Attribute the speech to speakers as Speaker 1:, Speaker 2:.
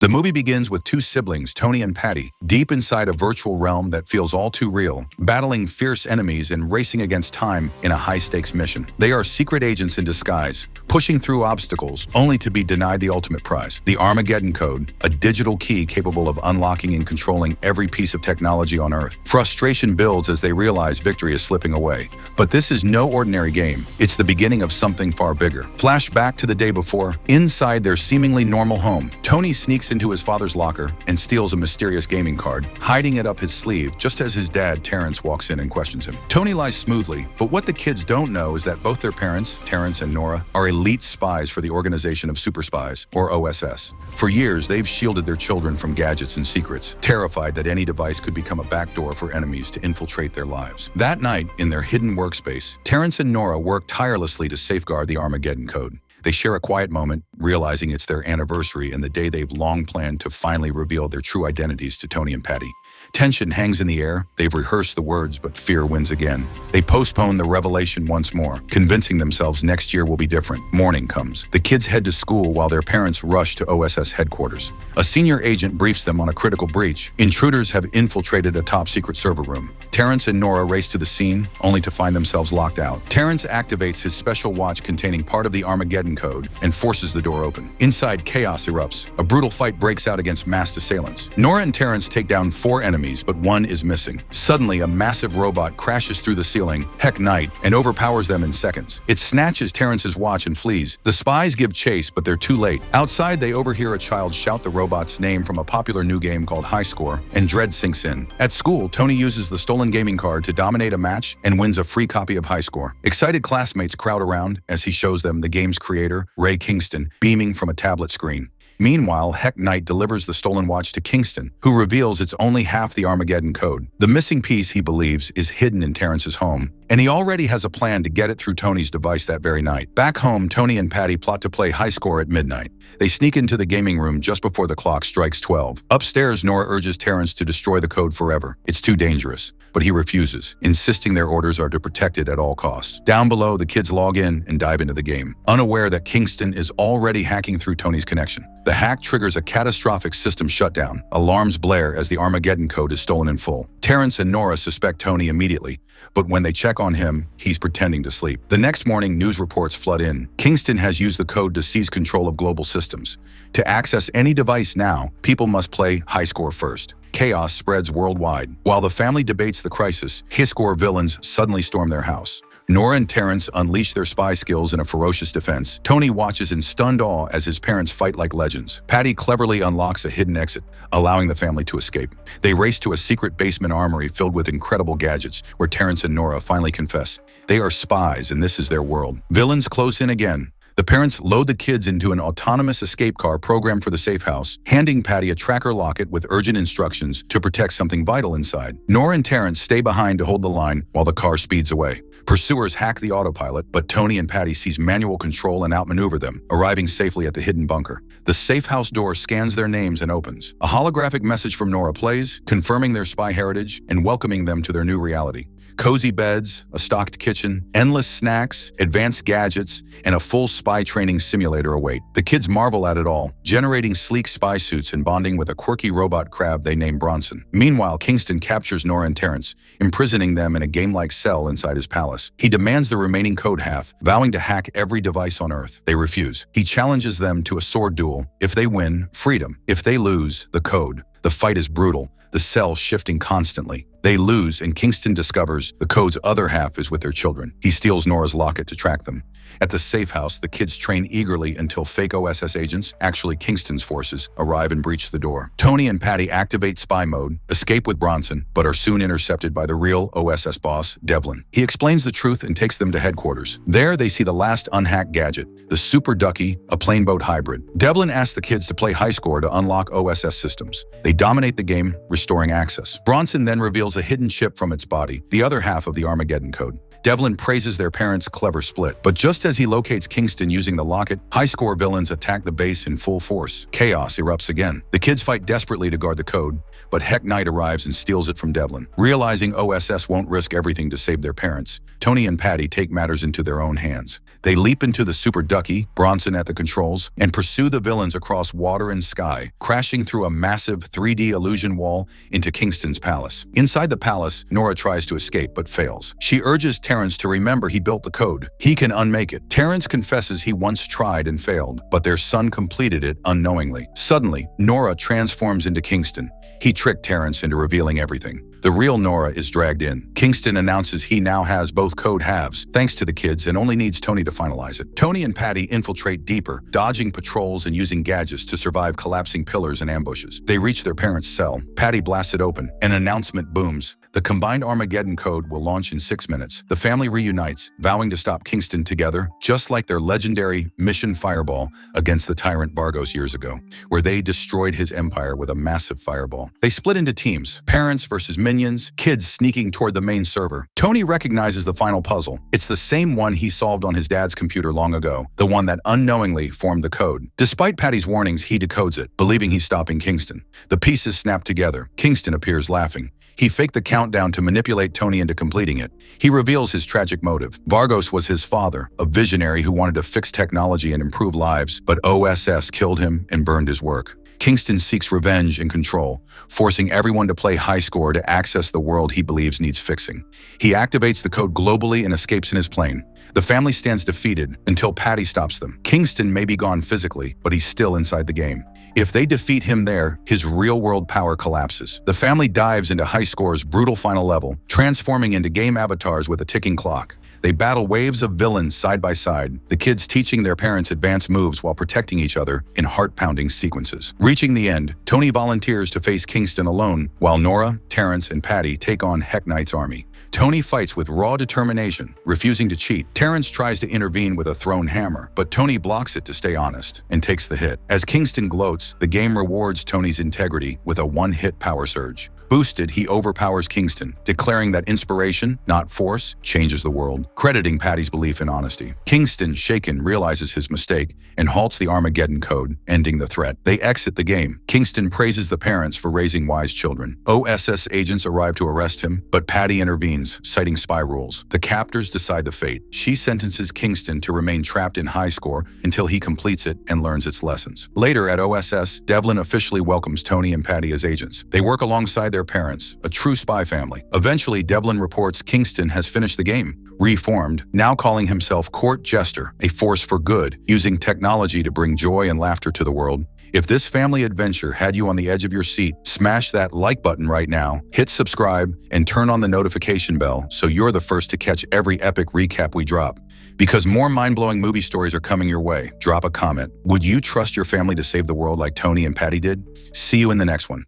Speaker 1: The movie begins with two siblings, Tony and Patty, deep inside a virtual realm that feels all too real, battling fierce enemies and racing against time in a high-stakes mission. They are secret agents in disguise, pushing through obstacles only to be denied the ultimate prize, the Armageddon code, a digital key capable of unlocking and controlling every piece of technology on Earth. Frustration builds as they realize victory is slipping away. But this is no ordinary game. It's the beginning of something far bigger. Flash back to the day before. Inside their seemingly normal home, Tony sneaks into his father's locker and steals a mysterious gaming card, hiding it up his sleeve just as his dad, Terrence, walks in and questions him. Tony lies smoothly, but what the kids don't know is that both their parents, Terrence and Nora, are elite spies for the Organization of Super Spies, or OSS. For years, they've shielded their children from gadgets and secrets, terrified that any device could become a backdoor for enemies to infiltrate their lives. That night, in their hidden workspace, Terrence and Nora work tirelessly to safeguard the Armageddon code. They share a quiet moment, realizing it's their anniversary and the day they've long planned to finally reveal their true identities to Tony and Patty. Tension hangs in the air. They've rehearsed the words, but fear wins again. They postpone the revelation once more, convincing themselves next year will be different. Morning comes. The kids head to school while their parents rush to OSS headquarters. A senior agent briefs them on a critical breach. Intruders have infiltrated a top-secret server room. Terrence and Nora race to the scene, only to find themselves locked out. Terrence activates his special watch containing part of the Armageddon code and forces the door open. Inside, chaos erupts. A brutal fight breaks out against masked assailants. Nora and Terrence take down 4 enemies, but one is missing. Suddenly, a massive robot crashes through the ceiling, Knight, and overpowers them in seconds. It snatches Terrence's watch and flees. The spies give chase, but they're too late. Outside, they overhear a child shout the robot's name from a popular new game called High Score, and dread sinks in. At school, Tony uses the stolen gaming card to dominate a match and wins a free copy of High Score. Excited classmates crowd around as he shows them the game's creator, Ray Kingston, beaming from a tablet screen. Meanwhile, Knight delivers the stolen watch to Kingston, who reveals it's only half the Armageddon code. The missing piece, he believes, is hidden in Terrence's home, and he already has a plan to get it through Tony's device that very night. Back home, Tony and Patty plot to play High Score at midnight. They sneak into the gaming room just before the clock strikes 12. Upstairs, Nora urges Terrence to destroy the code forever. It's too dangerous, but he refuses, insisting their orders are to protect it at all costs. Down below, the kids log in and dive into the game, unaware that Kingston is already hacking through Tony's connection. The hack triggers a catastrophic system shutdown. Alarms blare as the Armageddon code is stolen in full. Terrence and Nora suspect Tony immediately, but when they check on him, he's pretending to sleep. The next morning, news reports flood in. Kingston has used the code to seize control of global systems. To access any device now, people must play High Score first. Chaos spreads worldwide. While the family debates the crisis, High Score villains suddenly storm their house. Nora and Terrence unleash their spy skills in a ferocious defense. Tony watches in stunned awe as his parents fight like legends. Patty cleverly unlocks a hidden exit, allowing the family to escape. They race to a secret basement armory filled with incredible gadgets, where Terrence and Nora finally confess. They are spies, and this is their world. Villains close in again. The parents load the kids into an autonomous escape car programmed for the safe house, handing Patty a tracker locket with urgent instructions to protect something vital inside. Nora and Terrence stay behind to hold the line while the car speeds away. Pursuers hack the autopilot, but Tony and Patty seize manual control and outmaneuver them, arriving safely at the hidden bunker. The safe house door scans their names and opens. A holographic message from Nora plays, confirming their spy heritage and welcoming them to their new reality. Cozy beds, a stocked kitchen, endless snacks, advanced gadgets, and a full spy training simulator await. The kids marvel at it all, generating sleek spy suits and bonding with a quirky robot crab they name Bronson. Meanwhile, Kingston captures Nora and Terrence, imprisoning them in a game-like cell inside his palace. He demands the remaining code half, vowing to hack every device on Earth. They refuse. He challenges them to a sword duel. If they win, freedom. If they lose, the code. The fight is brutal, the cell shifting constantly. They lose, and Kingston discovers the code's other half is with their children. He steals Nora's locket to track them. At the safe house, the kids train eagerly until fake OSS agents, actually Kingston's forces, arrive and breach the door. Tony and Patty activate spy mode, escape with Bronson, but are soon intercepted by the real OSS boss, Devlin. He explains the truth and takes them to headquarters. There, they see the last unhacked gadget, the Super Ducky, a plane boat hybrid. Devlin asks the kids to play High Score to unlock OSS systems. They dominate the game, restoring access. Bronson then reveals a hidden chip from its body, the other half of the Armageddon code. Devlin praises their parents' clever split. But just as he locates Kingston using the locket, high-score villains attack the base in full force. Chaos erupts again. The kids fight desperately to guard the code, but Heck Knight arrives and steals it from Devlin. Realizing OSS won't risk everything to save their parents, Tony and Patty take matters into their own hands. They leap into the Super Ducky, Bronson at the controls, and pursue the villains across water and sky, crashing through a massive 3D illusion wall into Kingston's palace. Inside the palace, Nora tries to escape but fails. She urges Terrence to remember he built the code. He can unmake it. Terrence confesses he once tried and failed, but their son completed it unknowingly. Suddenly, Nora transforms into Kingston. He tricked Terrence into revealing everything. The real Nora is dragged in. Kingston announces he now has both code halves, thanks to the kids, and only needs Tony to finalize it. Tony and Patty infiltrate deeper, dodging patrols and using gadgets to survive collapsing pillars and ambushes. They reach their parents' cell. Patty blasts it open. An announcement booms. The combined Armageddon code will launch in 6 minutes. The family reunites, vowing to stop Kingston together, just like their legendary Mission Fireball against the tyrant Vargos years ago, where they destroyed his empire with a massive fireball. They split into teams, parents versus minions, kids sneaking toward the main server. Tony recognizes the final puzzle. It's the same one he solved on his dad's computer long ago, the one that unknowingly formed the code. Despite Patty's warnings, he decodes it, believing he's stopping Kingston. The pieces snap together. Kingston appears laughing. He faked the countdown to manipulate Tony into completing it. He reveals his tragic motive. Vargos was his father, a visionary who wanted to fix technology and improve lives, but OSS killed him and burned his work. Kingston seeks revenge and control, forcing everyone to play high score to access the world he believes needs fixing. He activates the code globally and escapes in his plane. The family stands defeated until Patty stops them. Kingston may be gone physically, but he's still inside the game. If they defeat him there, his real-world power collapses. The family dives into High Score's brutal final level, transforming into game avatars with a ticking clock. They battle waves of villains side by side, the kids teaching their parents advanced moves while protecting each other in heart-pounding sequences. Reaching the end, Tony volunteers to face Kingston alone, while Nora, Terrence, and Patty take on Heck Knight's army. Tony fights with raw determination, refusing to cheat. Terrence tries to intervene with a thrown hammer, but Tony blocks it to stay honest and takes the hit. As Kingston gloats, the game rewards Tony's integrity with a one-hit power surge. Boosted, he overpowers Kingston, declaring that inspiration, not force, changes the world, crediting Patty's belief in honesty. Kingston, shaken, realizes his mistake and halts the Armageddon code, ending the threat. They exit the game. Kingston praises the parents for raising wise children. OSS agents arrive to arrest him, but Patty intervenes, citing spy rules. The captors decide the fate. She sentences Kingston to remain trapped in High Score until he completes it and learns its lessons. Later at OSS, Devlin officially welcomes Tony and Patty as agents. They work alongside their parents, a true spy family. Eventually, Devlin reports Kingston has finished the game, reformed, now calling himself Court Jester, a force for good, using technology to bring joy and laughter to the world. If this family adventure had you on the edge of your seat, smash that like button right now, hit subscribe, and turn on the notification bell so you're the first to catch every epic recap we drop. Because more mind-blowing movie stories are coming your way, drop a comment. Would you trust your family to save the world like Tony and Patty did? See you in the next one.